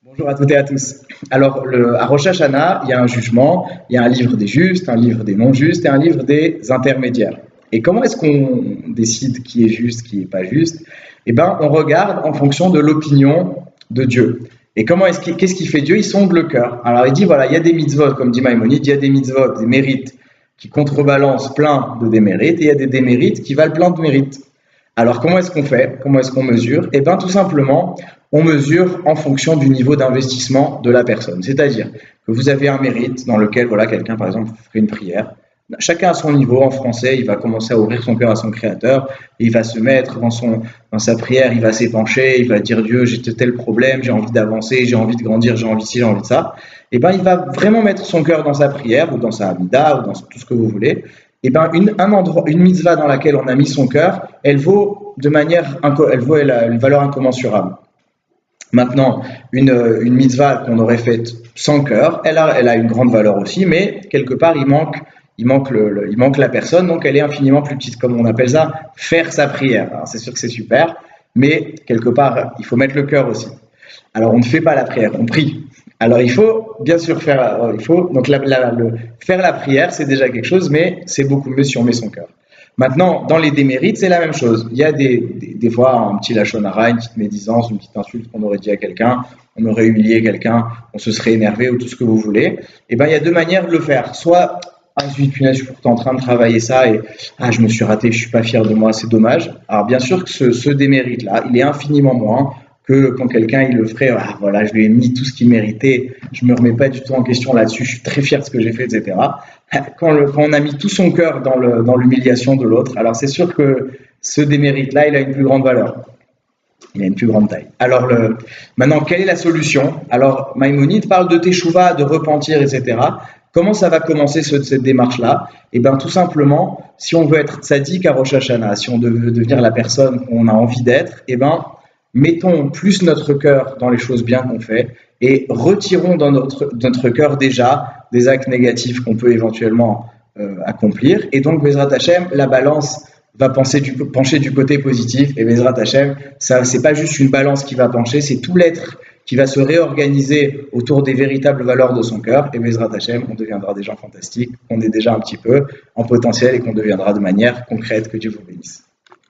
Bonjour à toutes et à tous. Alors, à Rosh Hashanah, il y a un jugement, il y a un livre des justes, un livre des non-justes et un livre des intermédiaires. Et comment est-ce qu'on décide qui est juste, qui n'est pas juste? Eh bien, on regarde en fonction de l'opinion de Dieu. Et qu'est-ce qu'il fait Dieu? Il sonde le cœur. Alors, il dit, voilà, il y a des mitzvot, comme dit Maïmonide, il y a des mitzvot, des mérites qui contrebalancent plein de démérites, et il y a des démérites qui valent plein de mérites. Alors, comment est-ce qu'on fait? Comment est-ce qu'on mesure? Eh bien, tout simplement, on mesure en fonction du niveau d'investissement de la personne. C'est-à-dire que vous avez un mérite dans lequel, voilà, quelqu'un, par exemple, ferait une prière. Chacun à son niveau, en français, il va commencer à ouvrir son cœur à son Créateur, et il va se mettre dans sa prière, il va s'épancher, il va dire Dieu, j'ai tel problème, j'ai envie d'avancer, j'ai envie de grandir, j'ai envie de ci, j'ai envie de ça. Et bien, il va vraiment mettre son cœur dans sa prière, ou dans sa Hamida, ou dans tout ce que vous voulez. Et ben une mitzvah dans laquelle on a mis son cœur, elle a une valeur incommensurable. Maintenant, une mitzvah qu'on aurait faite sans cœur, elle a une grande valeur aussi, mais quelque part il manque la personne, donc elle est infiniment plus petite, comme on appelle ça, faire sa prière. Alors c'est sûr que c'est super, mais quelque part il faut mettre le cœur aussi. Alors on ne fait pas la prière, on prie. Alors il faut bien sûr faire la prière, c'est déjà quelque chose, mais c'est beaucoup mieux si on met son cœur. Maintenant, dans les démérites, c'est la même chose. Il y a des fois un petit lachon hara, une petite médisance, une petite insulte qu'on aurait dit à quelqu'un, on aurait humilié quelqu'un, on se serait énervé ou tout ce que vous voulez. Et ben il y a deux manières de le faire. Soit punaise, je suis pourtant en train de travailler ça et je me suis raté, je suis pas fier de moi, c'est dommage. Alors bien sûr que ce démérite-là, il est infiniment moins que quand quelqu'un il le ferait, voilà, je lui ai mis tout ce qu'il méritait, je me remets pas du tout en question là-dessus, je suis très fier de ce que j'ai fait, etc. Quand on a mis tout son cœur dans l'humiliation de l'autre, alors c'est sûr que ce démérite-là, il a une plus grande valeur. Il a une plus grande taille. Alors, maintenant, quelle est la solution? Alors, Maïmonide parle de teshuva, de repentir, etc. Comment ça va commencer cette démarche-là? Eh bien, tout simplement, si on veut être tzaddik à Rosh Hashanah, si on veut devenir la personne qu'on a envie d'être, eh bien, mettons plus notre cœur dans les choses bien qu'on fait et retirons dans notre cœur déjà des actes négatifs qu'on peut éventuellement accomplir. Et donc, Bezrat Hashem, la balance va pencher du côté positif. Et Bezrat Hashem, ça, c'est pas juste une balance qui va pencher, c'est tout l'être qui va se réorganiser autour des véritables valeurs de son cœur. Et Bezrat Hashem, on deviendra des gens fantastiques, on est déjà un petit peu en potentiel et qu'on deviendra de manière concrète. Que Dieu vous bénisse.